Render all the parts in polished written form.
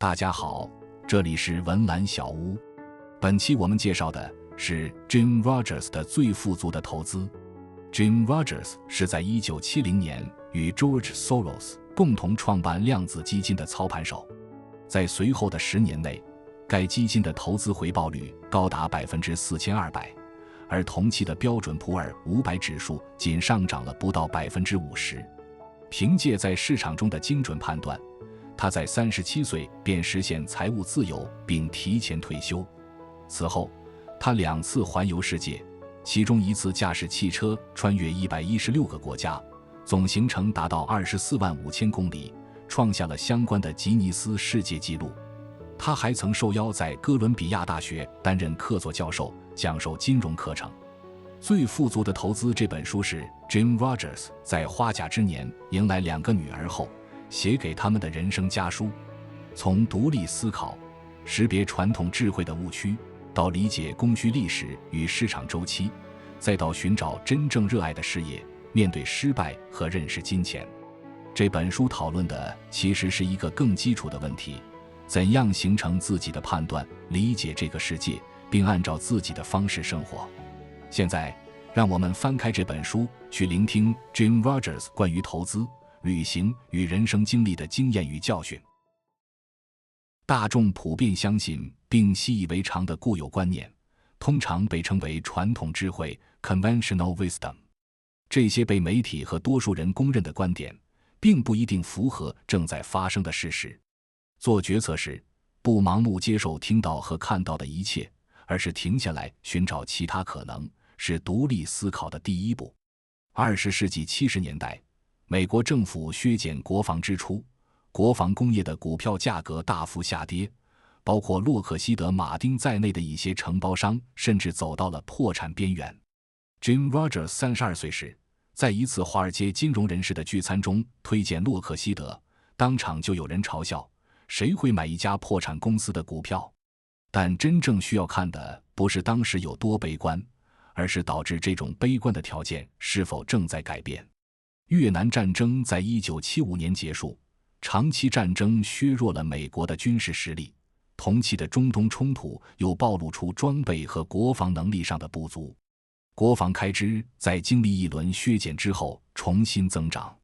大家好，这里是文澜小屋。本期我们介绍的是 Jim Rogers 的最富足的投资。Jim Rogers 是在1970年与 George Soros 共同创办量子基金的操盘手。在随后的10年内，该基金的投资回报率高达 4200%， 而同期的标准普尔500指数仅上涨了不到 50%。 凭借在市场中的精准判断，他在37岁便实现财务自由并提前退休。此后他2次环游世界，其中1次驾驶汽车穿越116个国家，总行程达到245000公里，创下了相关的吉尼斯世界纪录。他还曾受邀在哥伦比亚大学担任客座教授，讲授金融课程。最富足的投资这本书是 Jim Rogers 在花甲之年迎来2个女儿后写给他们的人生家书。从独立思考、识别传统智慧的误区，到理解供需历史与市场周期，再到寻找真正热爱的事业，面对失败和认识金钱。这本书讨论的其实是一个更基础的问题：怎样形成自己的判断，理解这个世界，并按照自己的方式生活。现在让我们翻开这本书，去聆听 Jim Rogers 关于投资、旅行与人生经历的经验与教训。大众普遍相信并习以为常的固有观念，通常被称为传统智慧 conventional wisdom。 这些被媒体和多数人公认的观点，并不一定符合正在发生的事实。做决策时，不盲目接受听到和看到的一切，而是停下来寻找其他可能，是独立思考的第一步。20世纪70年代，美国政府削减国防支出，国防工业的股票价格大幅下跌，包括洛克希德马丁在内的一些承包商甚至走到了破产边缘。Jim Rogers 32岁时，在一次华尔街金融人士的聚餐中推荐洛克希德，当场就有人嘲笑，谁会买一家破产公司的股票？但真正需要看的不是当时有多悲观，而是导致这种悲观的条件是否正在改变。越南战争在1975年结束，长期战争削弱了美国的军事实力，同期的中东冲突又暴露出装备和国防能力上的不足。国防开支在经历一轮削减之后重新增长。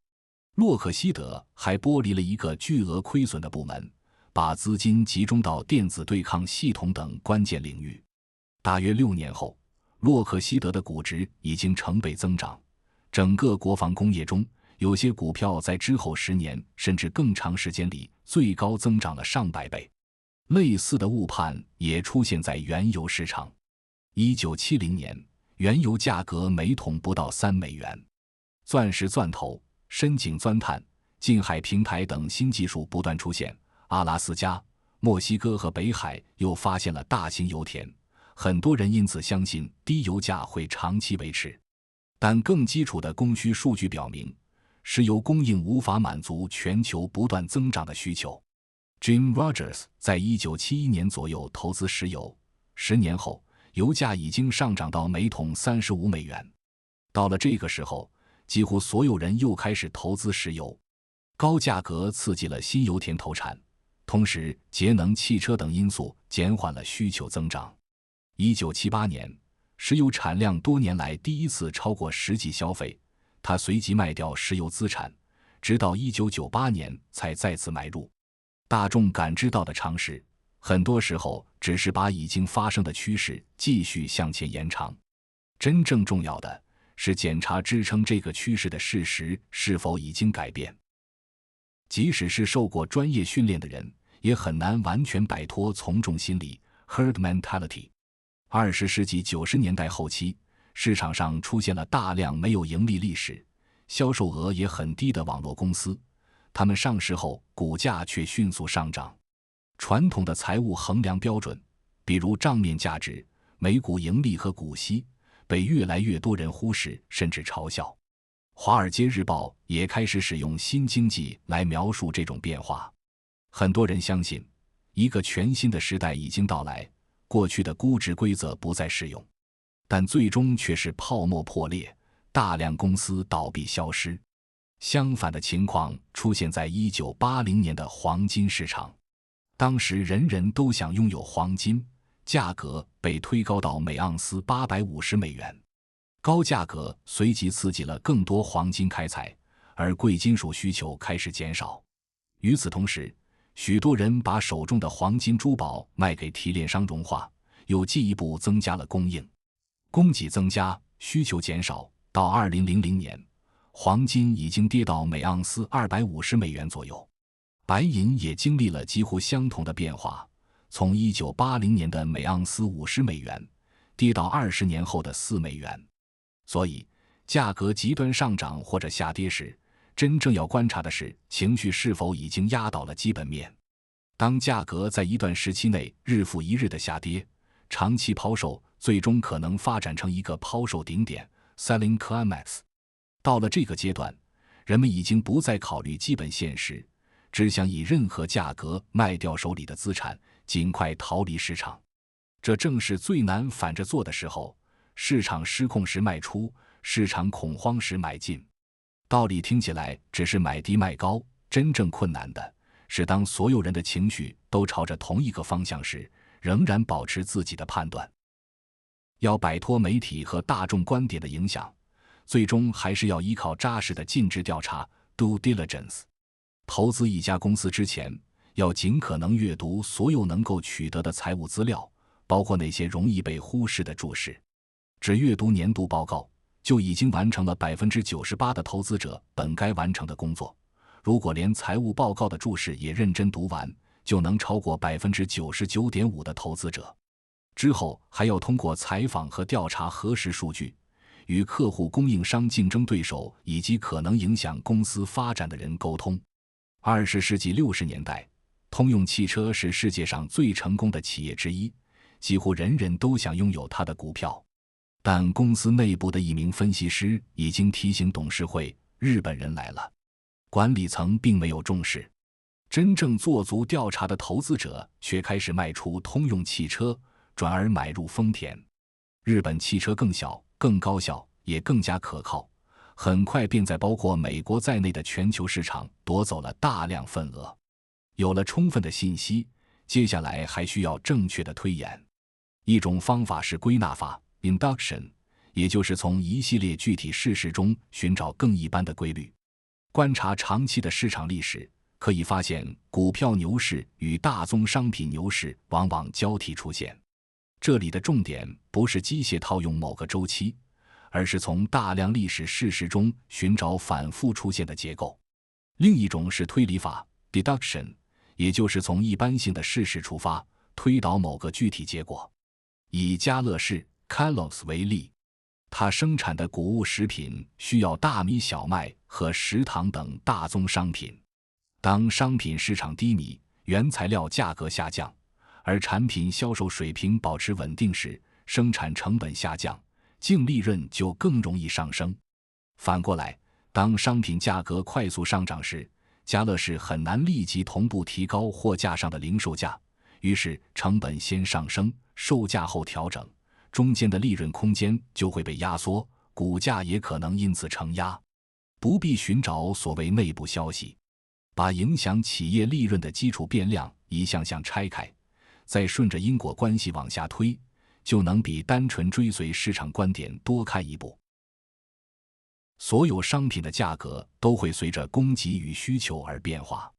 洛克希德还剥离了一个巨额亏损的部门，把资金集中到电子对抗系统等关键领域。大约6年后，洛克希德的股值已经成倍增长。整个国防工业中，有些股票在之后10年甚至更长时间里最高增长了上百倍。类似的误判也出现在原油市场。1970年，原油价格每桶不到3美元。钻石钻头、深井钻探、近海平台等新技术不断出现，阿拉斯加、墨西哥和北海又发现了大型油田，很多人因此相信低油价会长期维持。但更基础的供需数据表明，石油供应无法满足全球不断增长的需求。Jim Rogers 在1971年左右投资石油，10年后，油价已经上涨到每桶35美元。到了这个时候，几乎所有人又开始投资石油。高价格刺激了新油田投产，同时节能汽车等因素减缓了需求增长。1978年，石油产量多年来第一次超过实际消费，他随即卖掉石油资产，直到1998年才再次买入。大众感知到的常识，很多时候只是把已经发生的趋势继续向前延长。真正重要的是检查支撑这个趋势的事实是否已经改变。即使是受过专业训练的人，也很难完全摆脱从众心理 herd mentality。20世纪90年代后期，市场上出现了大量没有盈利历史、销售额也很低的网络公司，他们上市后股价却迅速上涨。传统的财务衡量标准，比如账面价值、每股盈利和股息，被越来越多人忽视甚至嘲笑。华尔街日报也开始使用新经济来描述这种变化。很多人相信，一个全新的时代已经到来，过去的估值规则不再适用，但最终却是泡沫破裂，大量公司倒闭消失。相反的情况出现在1980年的黄金市场。当时人人都想拥有黄金，价格被推高到每盎司$850。高价格随即刺激了更多黄金开采，而贵金属需求开始减少。与此同时，许多人把手中的黄金珠宝卖给提炼商融化，又进一步增加了供应。供给增加，需求减少，到2000年，黄金已经跌到每盎司$250左右。白银也经历了几乎相同的变化，从1980年的每盎司$50，跌到20年后的$4。所以，价格极端上涨或者下跌时，真正要观察的是情绪是否已经压倒了基本面。当价格在一段时期内日复一日的下跌，长期抛售最终可能发展成一个抛售顶点 （selling climax）。到了这个阶段，人们已经不再考虑基本现实，只想以任何价格卖掉手里的资产，尽快逃离市场。这正是最难反着做的时候。市场失控时卖出，市场恐慌时买进。道理听起来只是买低卖高，真正困难的是当所有人的情绪都朝着同一个方向时，仍然保持自己的判断。要摆脱媒体和大众观点的影响，最终还是要依靠扎实的尽职调查 （due diligence）。投资一家公司之前，要尽可能阅读所有能够取得的财务资料，包括那些容易被忽视的注释。只阅读年度报告，就已经完成了98%的投资者本该完成的工作。如果连财务报告的注释也认真读完，就能超过99.5%的投资者。之后还要通过采访和调查核实数据，与客户、供应商、竞争对手以及可能影响公司发展的人沟通。20世纪60年代，通用汽车是世界上最成功的企业之一，几乎人人都想拥有它的股票。但公司内部的一名分析师已经提醒董事会，日本人来了。管理层并没有重视，真正做足调查的投资者却开始卖出通用汽车，转而买入丰田。日本汽车更小、更高效，也更加可靠，很快便在包括美国在内的全球市场夺走了大量份额。有了充分的信息，接下来还需要正确的推演。一种方法是归纳法 （induction）， 也就是从一系列具体事实中寻找更一般的规律。观察长期的市场历史，可以发现股票牛市与大宗商品牛市往往交替出现。这里的重点不是机械套用某个周期，而是从大量历史事实中寻找反复出现的结构。另一种是推理法 （deduction）， 也就是从一般性的事实出发，推导某个具体结果。以家乐氏 Kellogg's 为例，它生产的谷物食品需要大米、小麦和食糖等大宗商品。当商品市场低迷，原材料价格下降，而产品销售水平保持稳定时，生产成本下降，净利润就更容易上升。反过来，当商品价格快速上涨时，家乐氏很难立即同步提高货架上的零售价，于是成本先上升，售价后调整，中间的利润空间就会被压缩，股价也可能因此承压。不必寻找所谓内部消息，把影响企业利润的基础变量一项项拆开，再顺着因果关系往下推，就能比单纯追随市场观点多看一步。所有商品的价格都会随着供给与需求而变化，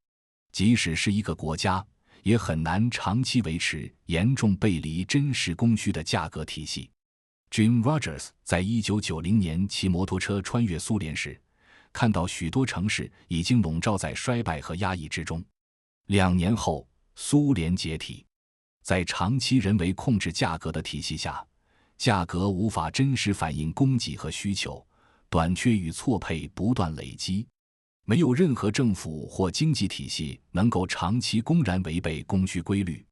即使是一个国家，也很难长期维持严重背离真实供需的价格体系。Jim Rogers 在1990年骑摩托车穿越苏联时，看到许多城市已经笼罩在衰败和压抑之中。2年后，苏联解体。在长期人为控制价格的体系下，价格无法真实反映供给和需求，短缺与错配不断累积。没有任何政府或经济体系能够长期公然违背供需规律。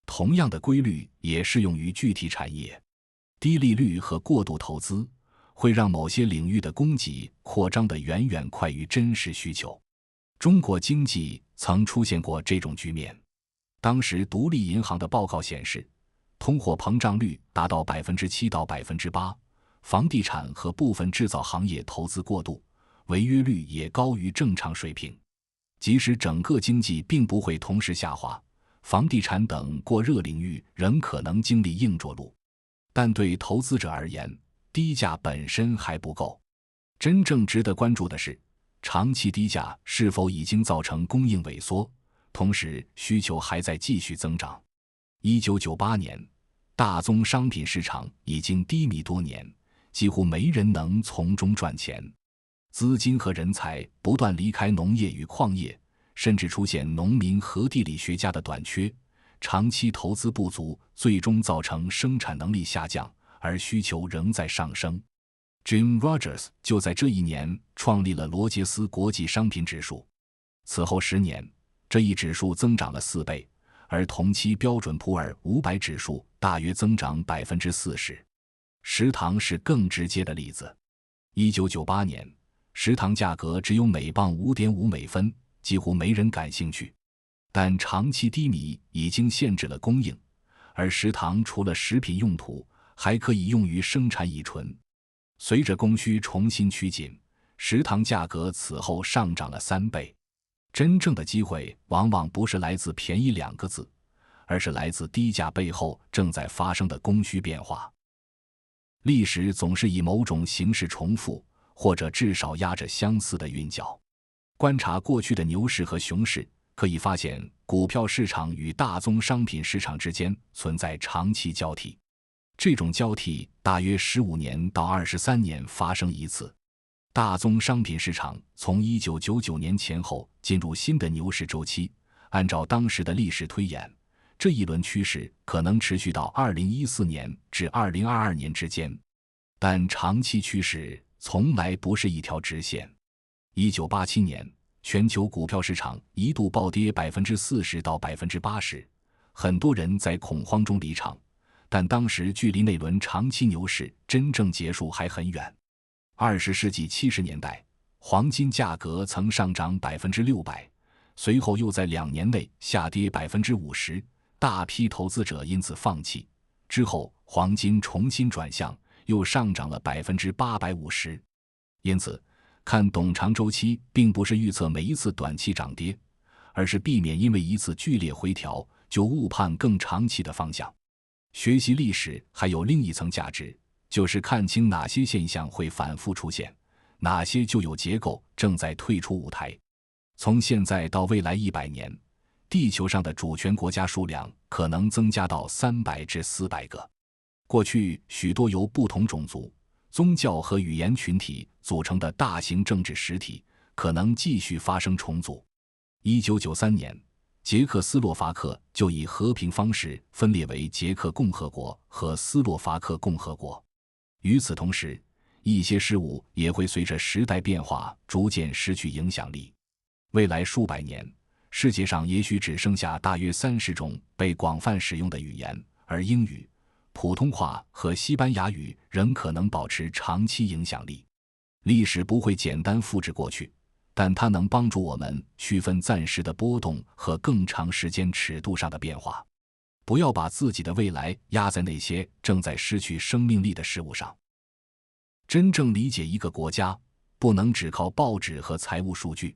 同样的规律也适用于具体产业。低利率和过度投资会让某些领域的供给扩张得远远快于真实需求。中国经济曾出现过这种局面。当时独立银行的报告显示，通货膨胀率达到7%到8%，房地产和部分制造行业投资过度，违约率也高于正常水平。即使整个经济并不会同时下滑，房地产等过热领域仍可能经历硬着陆，但对投资者而言，低价本身还不够。真正值得关注的是，长期低价是否已经造成供应萎缩，同时需求还在继续增长。1998年，大宗商品市场已经低迷多年，几乎没人能从中赚钱。资金和人才不断离开农业与矿业，甚至出现农民和地理学家的短缺，长期投资不足，最终造成生产能力下降，而需求仍在上升。Jim Rogers 就在这一年创立了罗杰斯国际商品指数，此后10年，这一指数增长了4倍，而同期标准普尔500指数大约增长 40%。 食糖是更直接的例子。1998年，食糖价格只有每磅 5.5 美分，几乎没人感兴趣。但长期低迷已经限制了供应，而食糖除了食品用途，还可以用于生产乙醇。随着供需重新趋紧，食糖价格此后上涨了3倍。真正的机会往往不是来自便宜2个字，而是来自低价背后正在发生的供需变化。历史总是以某种形式重复，或者至少压着相似的韵脚。观察过去的牛市和熊市，可以发现股票市场与大宗商品市场之间存在长期交替。这种交替大约15年到23年发生一次。大宗商品市场从1999年前后进入新的牛市周期，按照当时的历史推演，这一轮趋势可能持续到2014年至2022年之间。但长期趋势从来不是一条直线。1987年，全球股票市场一度暴跌 40% 到 80%， 很多人在恐慌中离场，但当时距离那轮长期牛市真正结束还很远。20世纪70年代，黄金价格曾上涨 600%， 随后又在2年内下跌 50%， 大批投资者因此放弃。之后黄金重新转向，又上涨了 850%。 因此看懂长周期并不是预测每一次短期涨跌，而是避免因为一次剧烈回调就误判更长期的方向。学习历史还有另一层价值，就是看清哪些现象会反复出现，哪些旧有结构正在退出舞台。从现在到未来100年，地球上的主权国家数量可能增加到300至400个。过去许多由不同种族、宗教和语言群体组成的大型政治实体可能继续发生重组。1993年，捷克斯洛伐克就以和平方式分裂为捷克共和国和斯洛伐克共和国。与此同时，一些事物也会随着时代变化逐渐失去影响力。未来数百年，世界上也许只剩下大约30种被广泛使用的语言，而英语、普通话和西班牙语仍可能保持长期影响力。历史不会简单复制过去，但它能帮助我们区分暂时的波动和更长时间尺度上的变化。不要把自己的未来压在那些正在失去生命力的事物上。真正理解一个国家，不能只靠报纸和财务数据，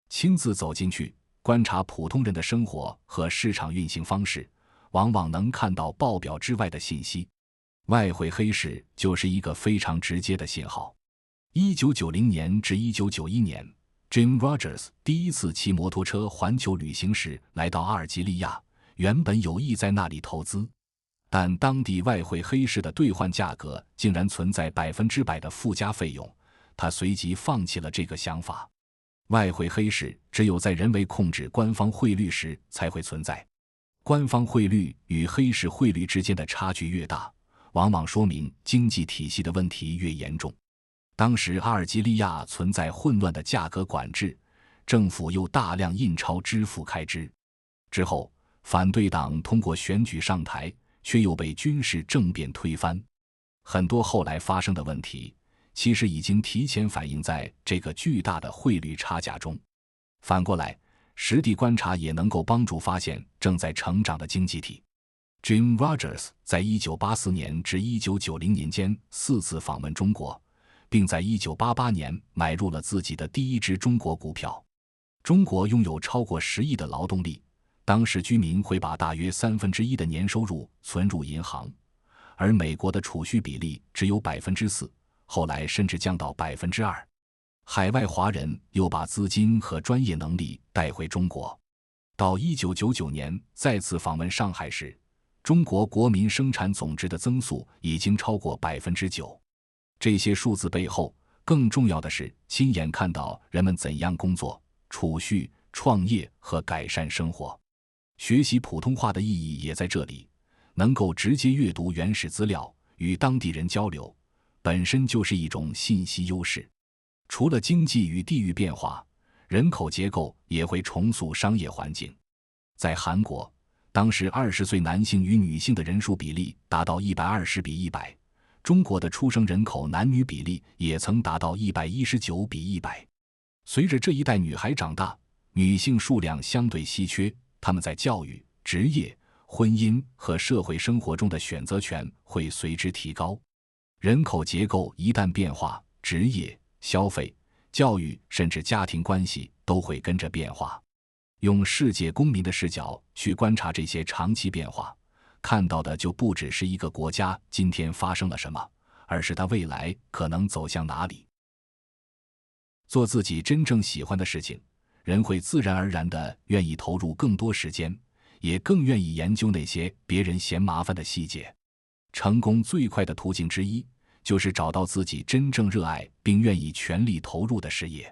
亲自走进去，观察普通人的生活和市场运行方式，往往能看到报表之外的信息。外汇黑市就是一个非常直接的信号。1990年至1991年，Jim Rogers 第一次骑摩托车环球旅行时来到阿尔及利亚，原本有意在那里投资，但当地外汇黑市的兑换价格竟然存在100%的附加费用，他随即放弃了这个想法。外汇黑市只有在人为控制官方汇率时才会存在，官方汇率与黑市汇率之间的差距越大，往往说明经济体系的问题越严重。当时阿尔及利亚存在混乱的价格管制，政府又大量印钞支付开支。之后反对党通过选举上台，却又被军事政变推翻。很多后来发生的问题其实已经提前反映在这个巨大的汇率差价中。反过来，实地观察也能够帮助发现正在成长的经济体。Jim Rogers 在1984年至1990年间4次访问中国，并在1988年买入了自己的第一支中国股票。中国拥有超过10亿的劳动力，当时居民会把大约1/3的年收入存入银行，而美国的储蓄比例只有4%，后来甚至降到2%。海外华人又把资金和专业能力带回中国。到1999年再次访问上海时，中国国民生产总值的增速已经超过9%。这些数字背后，更重要的是亲眼看到人们怎样工作、储蓄、创业和改善生活。学习普通话的意义也在这里，能够直接阅读原始资料，与当地人交流，本身就是一种信息优势。除了经济与地域变化，人口结构也会重塑商业环境。在韩国，当时20岁男性与女性的人数比例达到120:100，中国的出生人口男女比例也曾达到119:100。随着这一代女孩长大，女性数量相对稀缺，她们在教育、职业、婚姻和社会生活中的选择权会随之提高。人口结构一旦变化，职业、消费、教育甚至家庭关系都会跟着变化。用世界公民的视角去观察这些长期变化，看到的就不只是一个国家今天发生了什么，而是它未来可能走向哪里。做自己真正喜欢的事情，人会自然而然地愿意投入更多时间，也更愿意研究那些别人嫌麻烦的细节。成功最快的途径之一，就是找到自己真正热爱并愿意全力投入的事业。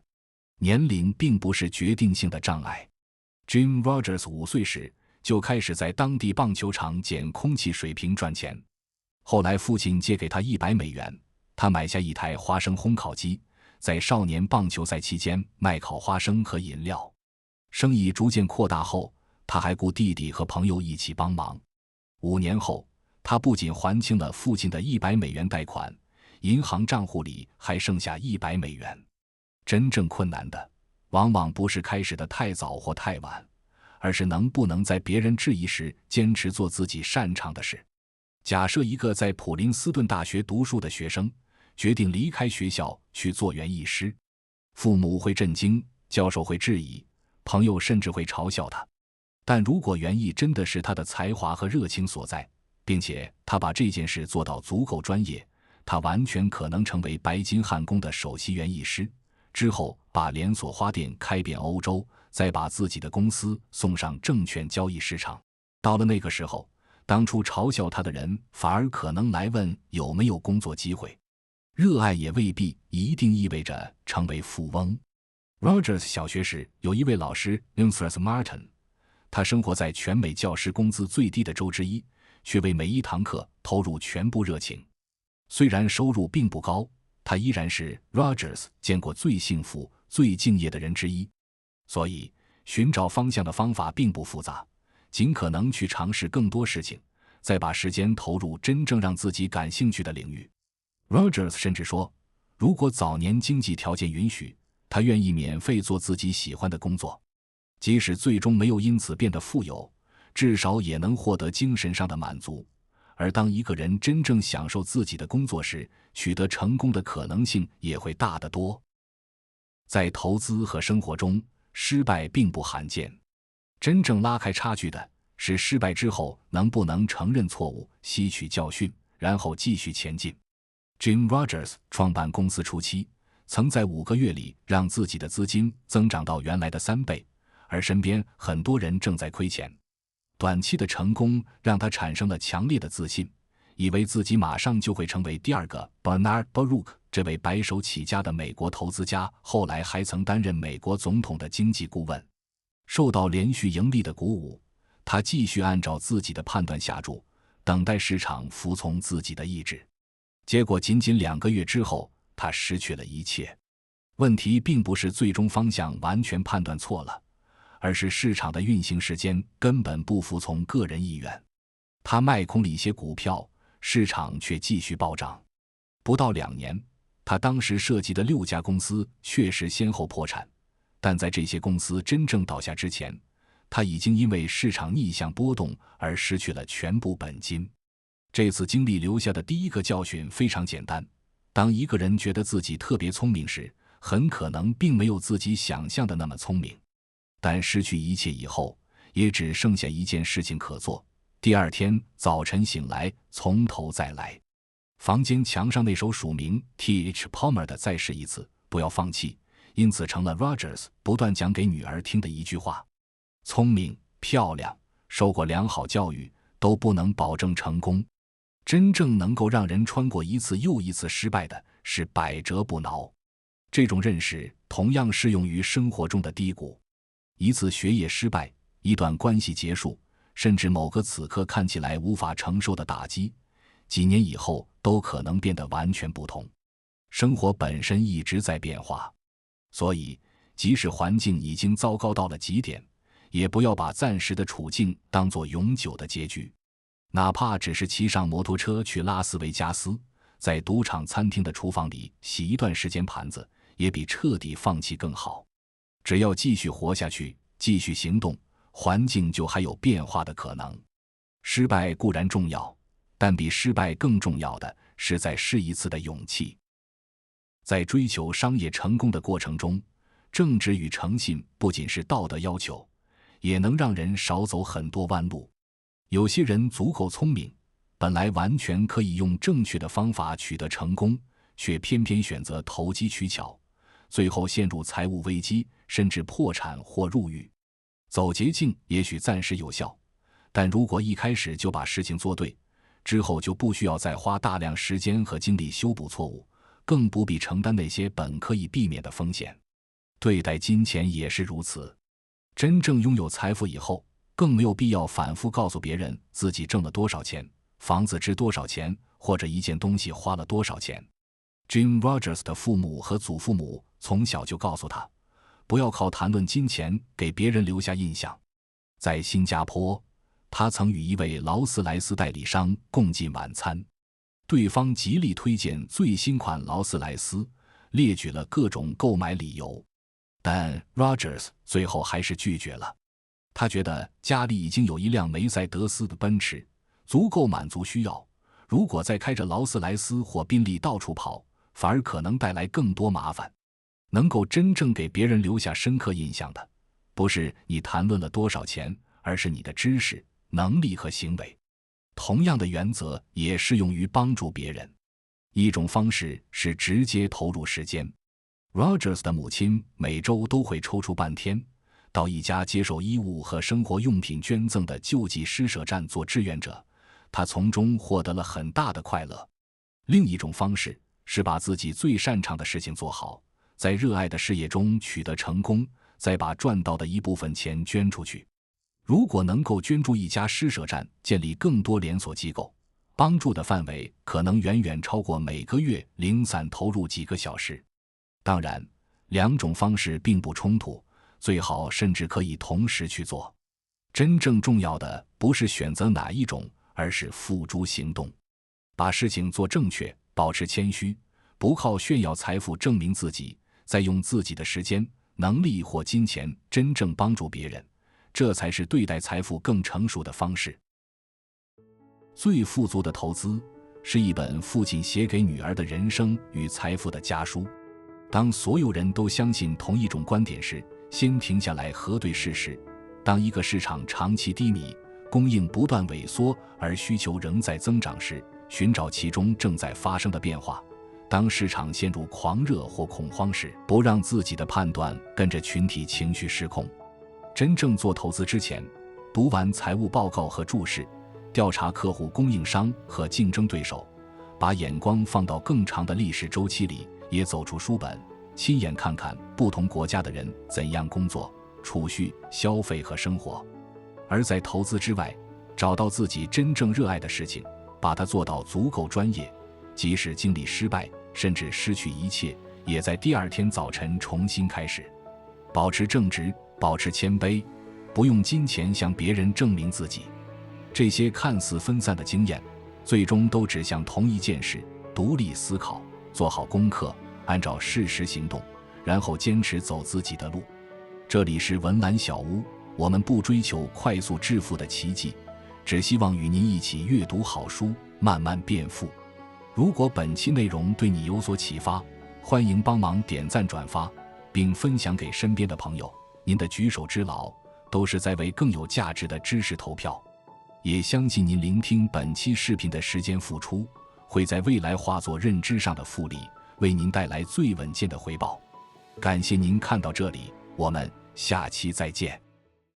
年龄并不是决定性的障碍。Jim Rogers 5岁时就开始在当地棒球场捡空气水瓶赚钱，后来父亲借给他$100，他买下一台花生烘烤机，在少年棒球赛期间卖烤花生和饮料。生意逐渐扩大后，他还雇弟弟和朋友一起帮忙。5年后，他不仅还清了父亲的$100贷款，银行账户里还剩下$100。真正困难的往往不是开始的太早或太晚，而是能不能在别人质疑时坚持做自己擅长的事。假设一个在普林斯顿大学读书的学生决定离开学校去做园艺师，父母会震惊，教授会质疑，朋友甚至会嘲笑他。但如果园艺真的是他的才华和热情所在，并且他把这件事做到足够专业，他完全可能成为白金汉宫的首席园艺师，之后把连锁花店开遍欧洲，再把自己的公司送上证券交易市场。到了那个时候，当初嘲笑他的人反而可能来问有没有工作机会。热爱也未必一定意味着成为富翁。Rogers 小学时有一位老师 Eustace Martin， 他生活在全美教师工资最低的州之一，却为每一堂课投入全部热情。虽然收入并不高，他依然是 Rogers 见过最幸福、最敬业的人之一。所以，寻找方向的方法并不复杂，尽可能去尝试更多事情，再把时间投入真正让自己感兴趣的领域。Rogers 甚至说，如果早年经济条件允许，他愿意免费做自己喜欢的工作，即使最终没有因此变得富有，至少也能获得精神上的满足。而当一个人真正享受自己的工作时，取得成功的可能性也会大得多。在投资和生活中，失败并不罕见，真正拉开差距的是失败之后能不能承认错误，吸取教训，然后继续前进。Jim Rogers 创办公司初期，曾在5个月里让自己的资金增长到原来的3倍，而身边很多人正在亏钱。短期的成功让他产生了强烈的自信，以为自己马上就会成为第二个 Bernard Baruch。 这位白手起家的美国投资家后来还曾担任美国总统的经济顾问。受到连续盈利的鼓舞，他继续按照自己的判断下注，等待市场服从自己的意志。结果仅仅2个月之后，他失去了一切。问题并不是最终方向完全判断错了，而是市场的运行时间根本不服从个人意愿。他卖空了一些股票，市场却继续暴涨。不到2年，他当时涉及的6家公司确实先后破产，但在这些公司真正倒下之前，他已经因为市场逆向波动而失去了全部本金。这次经历留下的第一个教训非常简单：当一个人觉得自己特别聪明时，很可能并没有自己想象的那么聪明。但失去一切以后，也只剩下一件事情可做，第二天早晨醒来从头再来。房间墙上那首署名 T.H. Palmer 的再试一次，不要放弃，因此成了 Rogers 不断讲给女儿听的一句话。聪明、漂亮、受过良好教育都不能保证成功，真正能够让人穿过一次又一次失败的是百折不挠。这种认识同样适用于生活中的低谷。一次学业失败，一段关系结束，甚至某个此刻看起来无法承受的打击，几年以后都可能变得完全不同。生活本身一直在变化，所以即使环境已经糟糕到了极点，也不要把暂时的处境当作永久的结局。哪怕只是骑上摩托车去拉斯维加斯，在赌场餐厅的厨房里洗一段时间盘子，也比彻底放弃更好。只要继续活下去，继续行动，环境就还有变化的可能。失败固然重要，但比失败更重要的是再试一次的勇气。在追求商业成功的过程中，正直与诚信不仅是道德要求，也能让人少走很多弯路。有些人足够聪明，本来完全可以用正确的方法取得成功，却偏偏选择投机取巧，最后陷入财务危机，甚至破产或入狱。走捷径也许暂时有效，但如果一开始就把事情做对，之后就不需要再花大量时间和精力修补错误，更不必承担那些本可以避免的风险。对待金钱也是如此，真正拥有财富以后，更没有必要反复告诉别人自己挣了多少钱，房子值多少钱，或者一件东西花了多少钱。Jim Rogers 的父母和祖父母从小就告诉他，不要靠谈论金钱给别人留下印象。在新加坡，他曾与一位劳斯莱斯代理商共进晚餐，对方极力推荐最新款劳斯莱斯，列举了各种购买理由，但 Rogers 最后还是拒绝了。他觉得家里已经有一辆梅赛德斯的奔驰，足够满足需要，如果再开着劳斯莱斯或宾利到处跑，反而可能带来更多麻烦。能够真正给别人留下深刻印象的，不是你谈论了多少钱，而是你的知识、能力和行为。同样的原则也适用于帮助别人。一种方式是直接投入时间。Rogers 的母亲每周都会抽出半天，到一家接受衣物和生活用品捐赠的救济施舍站做志愿者，他从中获得了很大的快乐。另一种方式是把自己最擅长的事情做好，在热爱的事业中取得成功，再把赚到的一部分钱捐出去。如果能够捐助一家施舍站，建立更多连锁机构，帮助的范围可能远远超过每个月零散投入几个小时。当然，两种方式并不冲突，最好甚至可以同时去做。真正重要的不是选择哪一种，而是付诸行动。把事情做正确，保持谦虚，不靠炫耀财富证明自己，再用自己的时间、能力或金钱真正帮助别人，这才是对待财富更成熟的方式。最富足的投资是一本父亲写给女儿的人生与财富的家书。当所有人都相信同一种观点时，先停下来核对事实。当一个市场长期低迷，供应不断萎缩，而需求仍在增长时，寻找其中正在发生的变化。当市场陷入狂热或恐慌时，不让自己的判断跟着群体情绪失控。真正做投资之前，读完财务报告和注释，调查客户、供应商和竞争对手，把眼光放到更长的历史周期里，也走出书本，亲眼看看不同国家的人怎样工作、储蓄、消费和生活。而在投资之外，找到自己真正热爱的事情，把它做到足够专业，即使经历失败，甚至失去一切，也在第二天早晨重新开始。保持正直，保持谦卑，不用金钱向别人证明自己。这些看似分散的经验，最终都指向同一件事：独立思考，做好功课，按照事实行动，然后坚持走自己的路。这里是文澜小屋，我们不追求快速致富的奇迹，只希望与您一起阅读好书，慢慢变富。如果本期内容对你有所启发，欢迎帮忙点赞转发，并分享给身边的朋友。您的举手之劳，都是在为更有价值的知识投票。也相信您聆听本期视频的时间付出，会在未来化作认知上的复利，为您带来最稳健的回报。感谢您看到这里，我们下期再见。